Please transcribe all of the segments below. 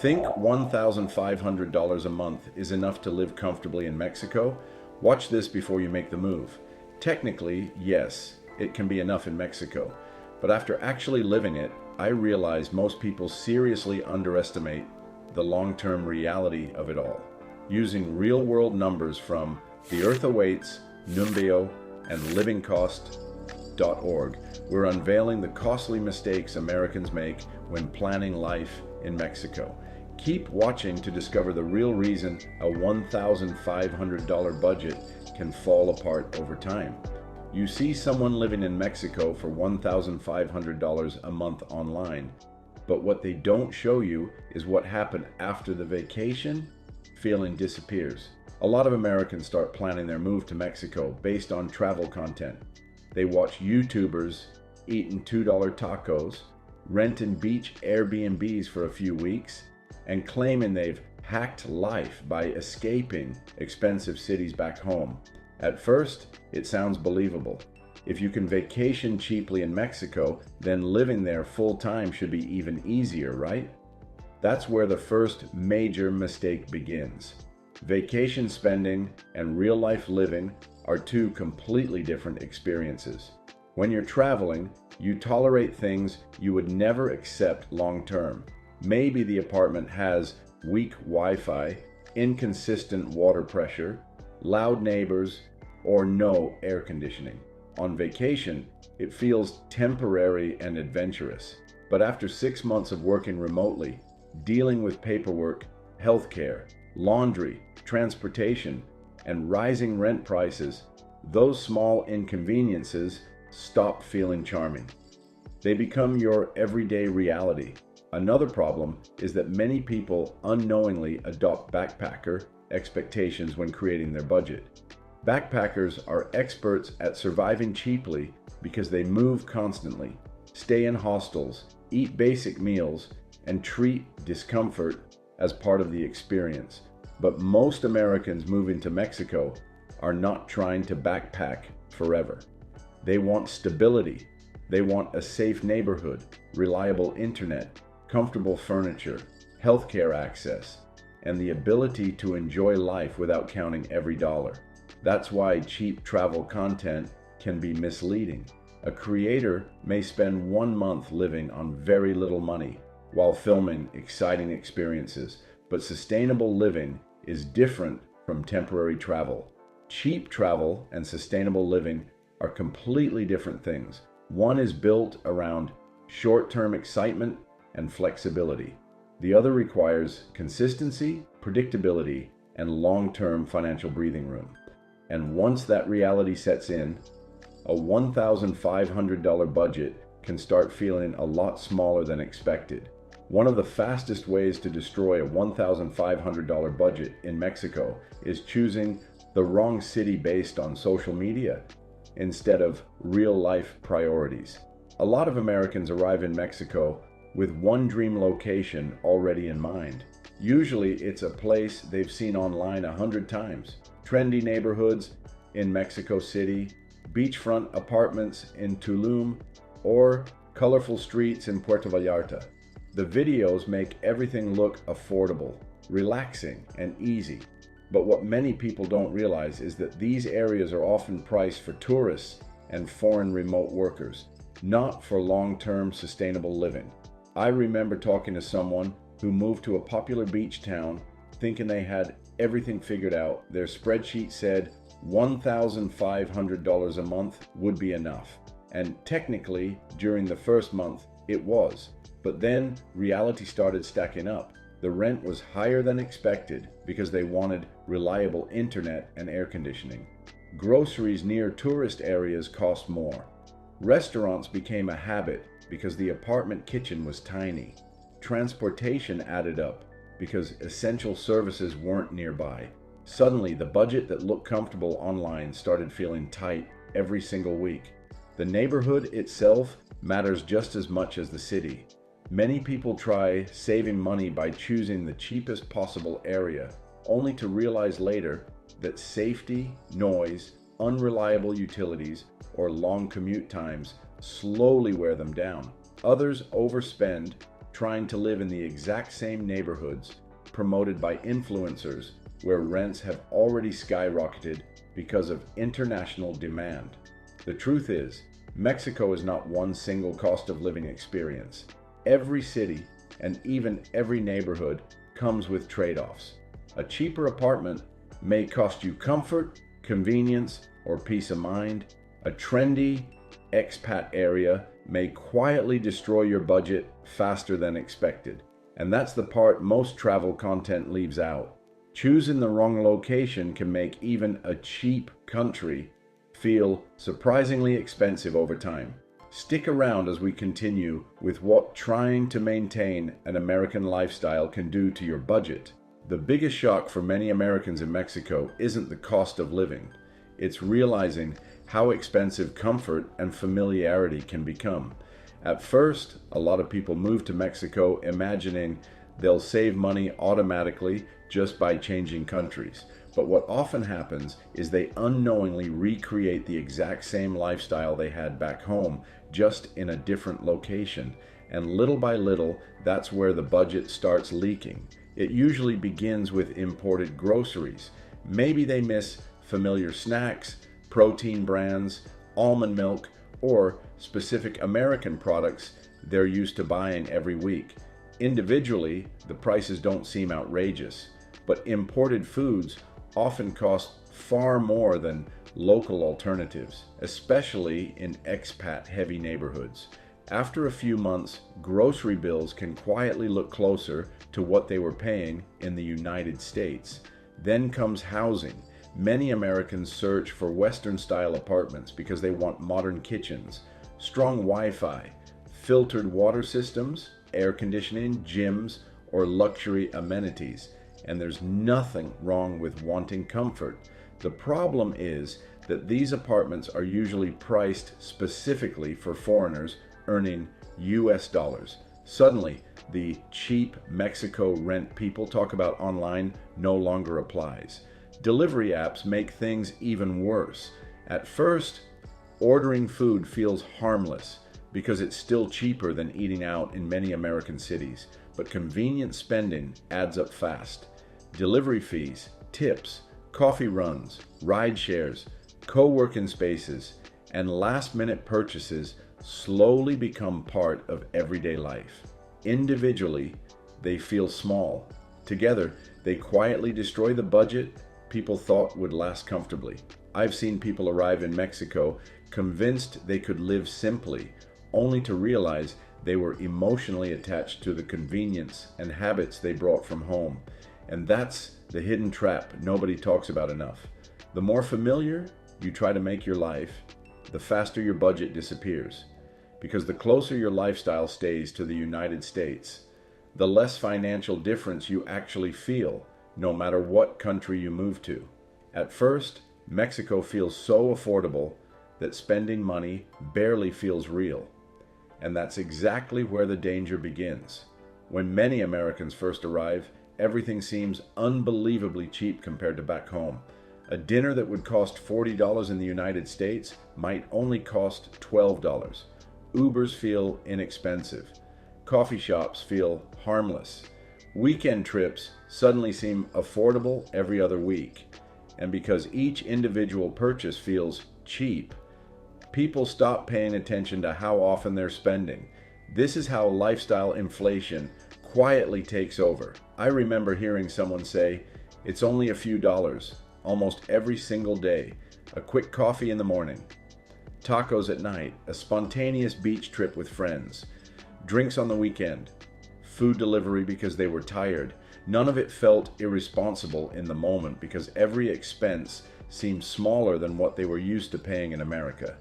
Think $1,500 a month is enough to live comfortably in Mexico? Watch this before you make the move. Technically, yes, it can be enough in Mexico. But after actually living it, I realize most people seriously underestimate the long-term reality of it all. Using real-world numbers from The Earth Awaits, Numbeo, and livingcost.org, we're unveiling the costly mistakes Americans make when planning life in Mexico. Keep watching to discover the real reason a $1,500 budget can fall apart over time. You see someone living in Mexico for $1,500 a month online, but what they don't show you is what happened after the vacation feeling disappears. A lot of Americans start planning their move to Mexico based on travel content. They watch YouTubers eating $2 tacos, renting beach Airbnbs for a few weeks, and claiming they've hacked life by escaping expensive cities back home. At first, it sounds believable. If you can vacation cheaply in Mexico, then living there full-time should be even easier, right? That's where the first major mistake begins. Vacation spending and real-life living are two completely different experiences. When you're traveling, you tolerate things you would never accept long-term. Maybe the apartment has weak Wi-Fi, inconsistent water pressure, loud neighbors, or no air conditioning. On vacation, it feels temporary and adventurous. But after 6 months of working remotely, dealing with paperwork, healthcare, laundry, transportation, and rising rent prices, those small inconveniences stop feeling charming. They become your everyday reality. Another problem is that many people unknowingly adopt backpacker expectations when creating their budget. Backpackers are experts at surviving cheaply because they move constantly, stay in hostels, eat basic meals, and treat discomfort as part of the experience. But most Americans moving to Mexico are not trying to backpack forever. They want stability. They want a safe neighborhood, reliable internet, comfortable furniture, healthcare access, and the ability to enjoy life without counting every dollar. That's why cheap travel content can be misleading. A creator may spend 1 month living on very little money while filming exciting experiences, but sustainable living is different from temporary travel. Cheap travel and sustainable living are completely different things. One is built around short-term excitement and flexibility. The other requires consistency, predictability, and long-term financial breathing room. And once that reality sets in, a $1,500 budget can start feeling a lot smaller than expected. One of the fastest ways to destroy a $1,500 budget in Mexico is choosing the wrong city based on social media instead of real-life priorities. A lot of Americans arrive in Mexico with one dream location already in mind. Usually it's a place they've seen online 100 times. Trendy neighborhoods in Mexico City, beachfront apartments in Tulum, or colorful streets in Puerto Vallarta. The videos make everything look affordable, relaxing, and easy. But what many people don't realize is that these areas are often priced for tourists and foreign remote workers, not for long-term sustainable living. I remember talking to someone who moved to a popular beach town thinking they had everything figured out. Their spreadsheet said $1,500 a month would be enough. And technically, during the first month, it was. But then reality started stacking up. The rent was higher than expected because they wanted reliable internet and air conditioning. Groceries near tourist areas cost more. Restaurants became a habit because the apartment kitchen was tiny. Transportation added up because essential services weren't nearby. Suddenly, the budget that looked comfortable online started feeling tight every single week. The neighborhood itself matters just as much as the city. Many people try saving money by choosing the cheapest possible area, only to realize later that safety, noise, unreliable utilities, or long commute times slowly wear them down. Others overspend, trying to live in the exact same neighborhoods promoted by influencers where rents have already skyrocketed because of international demand. The truth is, Mexico is not one single cost of living experience. Every city and even every neighborhood comes with trade-offs. A cheaper apartment may cost you comfort, convenience, or peace of mind. A trendy expat area may quietly destroy your budget faster than expected. And that's the part most travel content leaves out. Choosing the wrong location can make even a cheap country feel surprisingly expensive over time. Stick around as we continue with what trying to maintain an American lifestyle can do to your budget. The biggest shock for many Americans in Mexico isn't the cost of living. It's realizing how expensive comfort and familiarity can become. At first, a lot of people move to Mexico imagining they'll save money automatically just by changing countries. But what often happens is they unknowingly recreate the exact same lifestyle they had back home, just in a different location. And little by little, that's where the budget starts leaking. It usually begins with imported groceries. Maybe they miss familiar snacks, protein brands, almond milk, or specific American products they're used to buying every week. Individually, the prices don't seem outrageous, but imported foods often cost far more than local alternatives, especially in expat-heavy neighborhoods. After a few months, grocery bills can quietly look closer to what they were paying in the United States. Then comes housing. Many Americans search for Western-style apartments because they want modern kitchens, strong Wi-Fi, filtered water systems, air conditioning, gyms, or luxury amenities. And there's nothing wrong with wanting comfort. The problem is that these apartments are usually priced specifically for foreigners earning US dollars. Suddenly, the cheap Mexico rent people talk about online no longer applies. Delivery apps make things even worse. At first, ordering food feels harmless because it's still cheaper than eating out in many American cities, but convenient spending adds up fast. Delivery fees, tips, coffee runs, ride shares, co-working spaces, and last-minute purchases slowly become part of everyday life. Individually, they feel small. Together, they quietly destroy the budget people thought would last comfortably. I've seen people arrive in Mexico convinced they could live simply, only to realize they were emotionally attached to the convenience and habits they brought from home. And that's the hidden trap nobody talks about enough. The more familiar you try to make your life, the faster your budget disappears. Because the closer your lifestyle stays to the United States, the less financial difference you actually feel, no matter what country you move to. At first, Mexico feels so affordable that spending money barely feels real. And that's exactly where the danger begins. When many Americans first arrive, everything seems unbelievably cheap compared to back home. A dinner that would cost $40 in the United States might only cost $12. Ubers feel inexpensive. Coffee shops feel harmless. Weekend trips suddenly seem affordable every other week. And because each individual purchase feels cheap, people stop paying attention to how often they're spending. This is how lifestyle inflation quietly takes over. I remember hearing someone say, "It's only a few dollars," almost every single day. A quick coffee in the morning, tacos at night, a spontaneous beach trip with friends, drinks on the weekend, food delivery because they were tired. None of it felt irresponsible in the moment because every expense seemed smaller than what they were used to paying in America.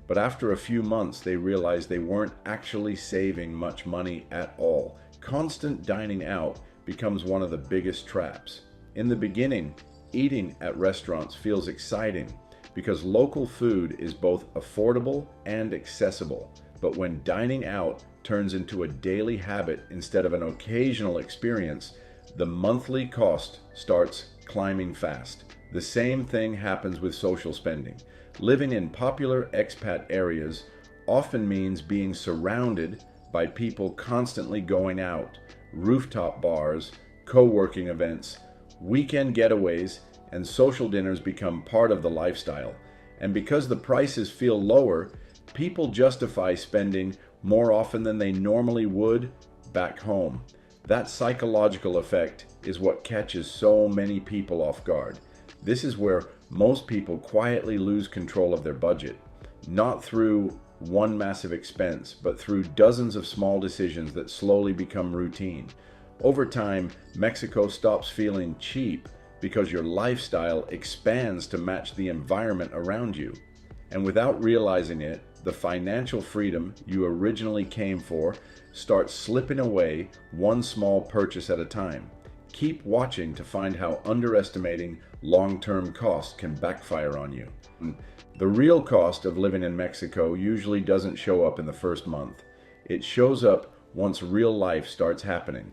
But after a few months, they realized they weren't actually saving much money at all. Constant dining out becomes one of the biggest traps. In the beginning, eating at restaurants feels exciting because local food is both affordable and accessible. But when dining out turns into a daily habit instead of an occasional experience, the monthly cost starts climbing fast. The same thing happens with social spending. Living in popular expat areas often means being surrounded by people constantly going out, rooftop bars, co-working events, weekend getaways, and social dinners become part of the lifestyle. And because the prices feel lower, people justify spending more often than they normally would back home. That psychological effect is what catches so many people off guard. This is where most people quietly lose control of their budget, not through one massive expense, but through dozens of small decisions that slowly become routine. Over time, Mexico stops feeling cheap because your lifestyle expands to match the environment around you. And without realizing it, the financial freedom you originally came for starts slipping away one small purchase at a time. Keep watching to find how underestimating long-term costs can backfire on you. The real cost of living in Mexico usually doesn't show up in the first month. It shows up once real life starts happening.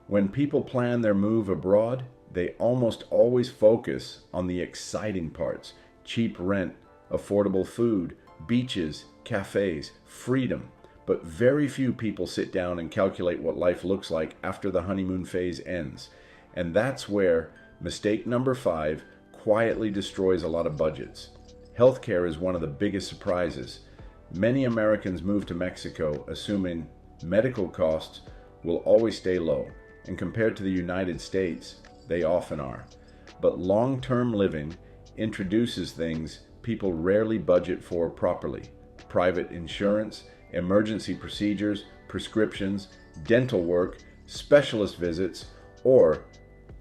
When people plan their move abroad, they almost always focus on the exciting parts: cheap rent, affordable food, beaches, cafes, freedom. But very few people sit down and calculate what life looks like after the honeymoon phase ends. And that's where mistake number 5 quietly destroys a lot of budgets. Healthcare is one of the biggest surprises. Many Americans move to Mexico assuming medical costs will always stay low, and compared to the United States, they often are. But long-term living introduces things people rarely budget for properly: private insurance, emergency procedures, prescriptions, dental work, specialist visits, or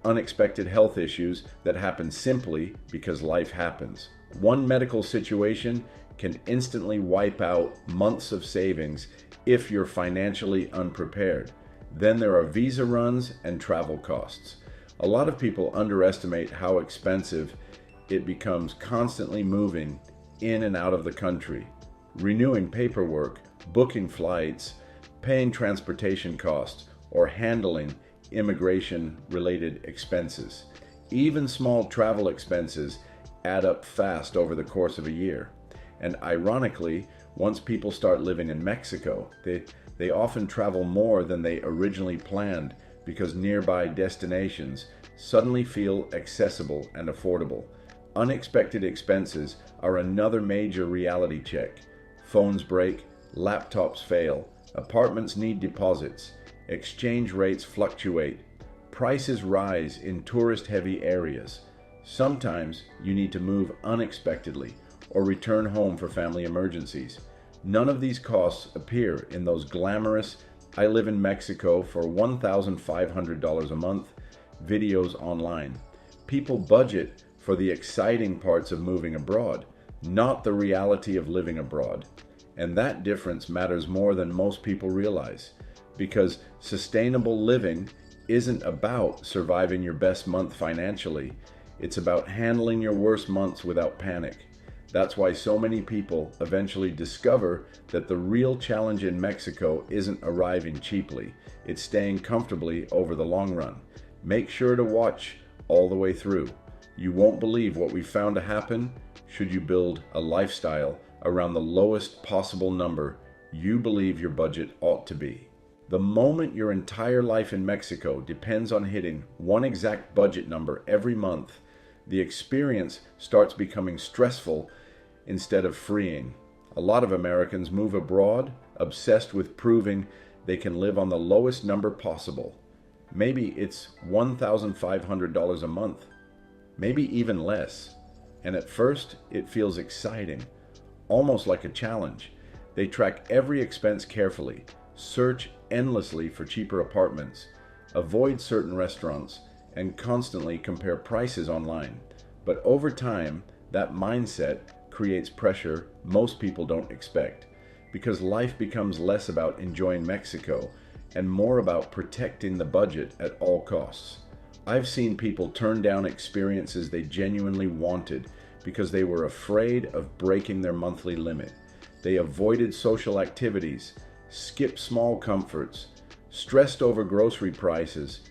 unexpected health issues that happen simply because life happens. One medical situation can instantly wipe out months of savings if you're financially unprepared. Then there are visa runs and travel costs. A lot of people underestimate how expensive it becomes constantly moving in and out of the country, renewing paperwork, booking flights, paying transportation costs, or handling immigration-related expenses. Even small travel expenses add up fast over the course of a year. And ironically, once people start living in Mexico, they often travel more than they originally planned because nearby destinations suddenly feel accessible and affordable. Unexpected expenses are another major reality check. Phones break, laptops fail, apartments need deposits, exchange rates fluctuate, prices rise in tourist-heavy areas. Sometimes you need to move unexpectedly or return home for family emergencies. None of these costs appear in those glamorous "I live in Mexico for $1,500 a month" videos online. People budget for the exciting parts of moving abroad, not the reality of living abroad. And that difference matters more than most people realize, because sustainable living isn't about surviving your best month financially. It's about handling your worst months without panic. That's why so many people eventually discover that the real challenge in Mexico isn't arriving cheaply. It's staying comfortably over the long run. Make sure to watch all the way through. You won't believe what we found to happen should you build a lifestyle around the lowest possible number you believe your budget ought to be. The moment your entire life in Mexico depends on hitting one exact budget number every month, the experience starts becoming stressful instead of freeing. A lot of Americans move abroad obsessed with proving they can live on the lowest number possible. Maybe it's $1,500 a month, maybe even less. And at first, it feels exciting, almost like a challenge. They track every expense carefully, search endlessly for cheaper apartments, avoid certain restaurants, and constantly compare prices online. But over time, that mindset creates pressure most people don't expect, because life becomes less about enjoying Mexico and more about protecting the budget at all costs. I've seen people turn down experiences they genuinely wanted because they were afraid of breaking their monthly limit. They avoided social activities, skipped small comforts, stressed over grocery prices,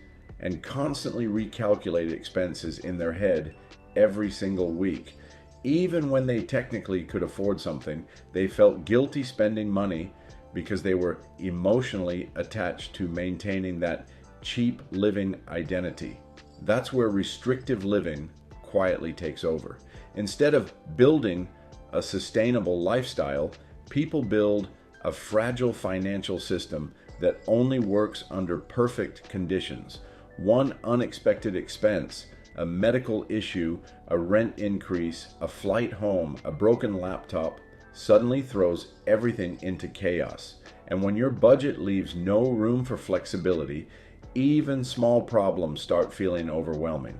and constantly recalculated expenses in their head every single week. Even when they technically could afford something, they felt guilty spending money because they were emotionally attached to maintaining that cheap living identity. That's where restrictive living quietly takes over. Instead of building a sustainable lifestyle, people build a fragile financial system that only works under perfect conditions. One unexpected expense, a medical issue, a rent increase, a flight home, a broken laptop, suddenly throws everything into chaos. And when your budget leaves no room for flexibility, even small problems start feeling overwhelming.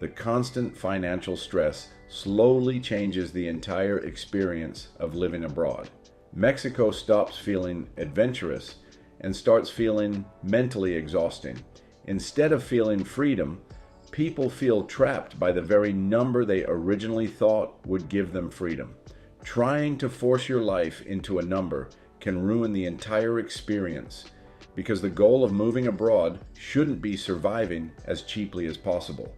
The constant financial stress slowly changes the entire experience of living abroad. Mexico stops feeling adventurous and starts feeling mentally exhausting. Instead of feeling freedom, people feel trapped by the very number they originally thought would give them freedom. Trying to force your life into a number can ruin the entire experience, because the goal of moving abroad shouldn't be surviving as cheaply as possible.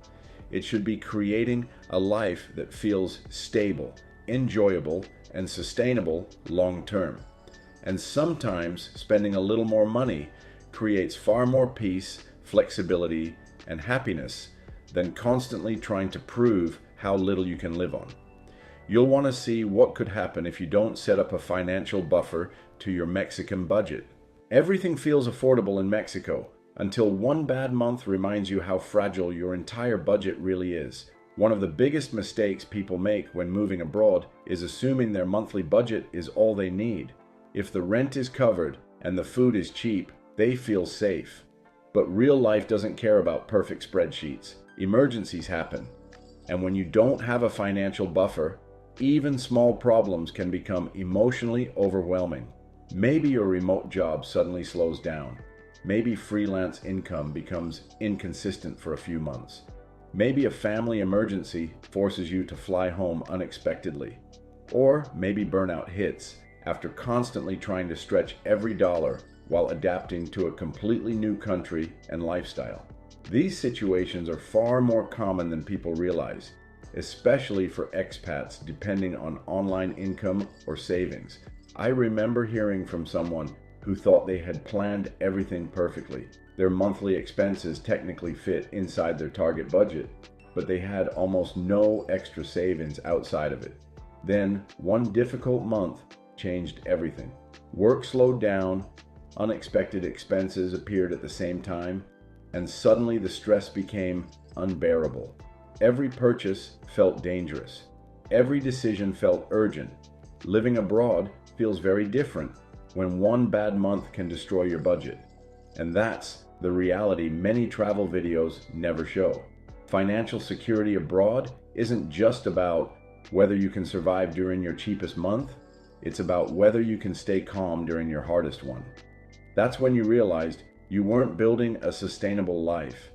It should be creating a life that feels stable, enjoyable, and sustainable long term. And sometimes spending a little more money creates far more peace, flexibility, and happiness than constantly trying to prove how little you can live on. You'll want to see what could happen if you don't set up a financial buffer to your Mexican budget. Everything feels affordable in Mexico until one bad month reminds you how fragile your entire budget really is. One of the biggest mistakes people make when moving abroad is assuming their monthly budget is all they need. If the rent is covered and the food is cheap, they feel safe. But real life doesn't care about perfect spreadsheets. Emergencies happen. And when you don't have a financial buffer, even small problems can become emotionally overwhelming. Maybe your remote job suddenly slows down. Maybe freelance income becomes inconsistent for a few months. Maybe a family emergency forces you to fly home unexpectedly. Or maybe burnout hits after constantly trying to stretch every dollar while adapting to a completely new country and lifestyle. These situations are far more common than people realize, especially for expats depending on online income or savings. I remember hearing from someone who thought they had planned everything perfectly. Their monthly expenses technically fit inside their target budget, but they had almost no extra savings outside of it. Then, one difficult month changed everything. Work slowed down, unexpected expenses appeared at the same time, and suddenly the stress became unbearable. Every purchase felt dangerous. Every decision felt urgent. Living abroad feels very different when one bad month can destroy your budget. And that's the reality many travel videos never show. Financial security abroad isn't just about whether you can survive during your cheapest month, it's about whether you can stay calm during your hardest one. That's when you realized you weren't building a sustainable life.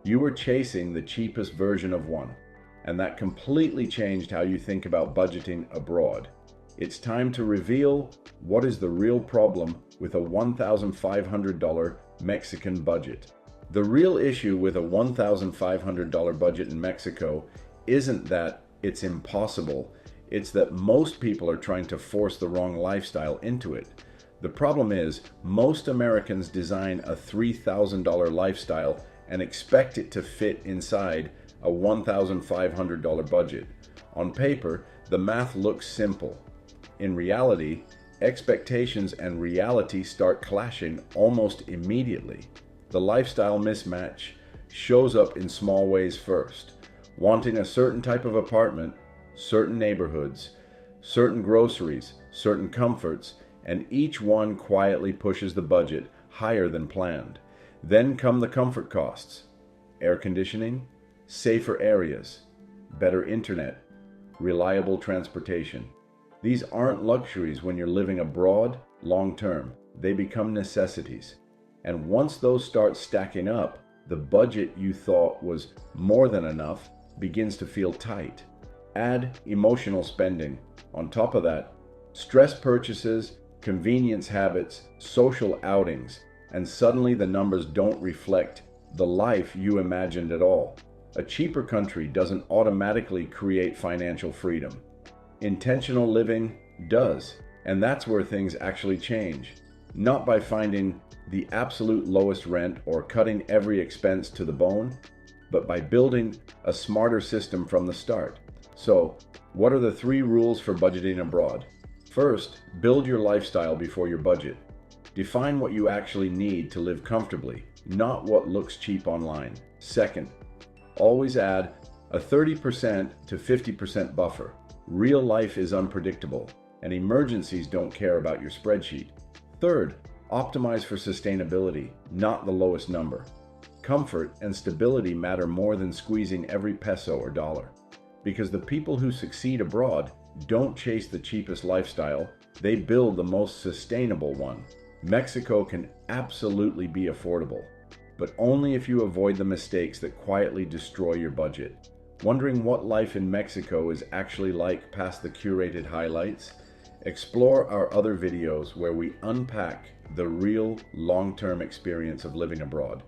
You were chasing the cheapest version of one, and that completely changed how you think about budgeting abroad. It's time to reveal what is the real problem with a $1,500 Mexican budget. The real issue with a $1,500 budget in Mexico isn't that it's impossible, it's that most people are trying to force the wrong lifestyle into it. The problem is, most Americans design a $3,000 lifestyle and expect it to fit inside a $1,500 budget. On paper, the math looks simple. In reality, expectations and reality start clashing almost immediately. The lifestyle mismatch shows up in small ways first. Wanting a certain type of apartment, certain neighborhoods, certain groceries, certain comforts, and each one quietly pushes the budget higher than planned. Then come the comfort costs: air conditioning, safer areas, better internet, reliable transportation. These aren't luxuries when you're living abroad long term. They become necessities. And once those start stacking up, the budget you thought was more than enough begins to feel tight. Add emotional spending. On top of that, stress purchases, convenience habits, social outings, and suddenly the numbers don't reflect the life you imagined at all. A cheaper country doesn't automatically create financial freedom. Intentional living does, and that's where things actually change. not by finding the absolute lowest rent or cutting every expense to the bone, but by building a smarter system from the start. So, what are the 3 rules for budgeting abroad? First, build your lifestyle before your budget. Define what you actually need to live comfortably, not what looks cheap online. Second, always add a 30% to 50% buffer. Real life is unpredictable, and emergencies don't care about your spreadsheet. Third, optimize for sustainability, not the lowest number. Comfort and stability matter more than squeezing every peso or dollar. Because the people who succeed abroad don't chase the cheapest lifestyle, they build the most sustainable one. Mexico can absolutely be affordable, but only if you avoid the mistakes that quietly destroy your budget. Wondering what life in Mexico is actually like past the curated highlights? Explore our other videos where we unpack the real long-term experience of living abroad.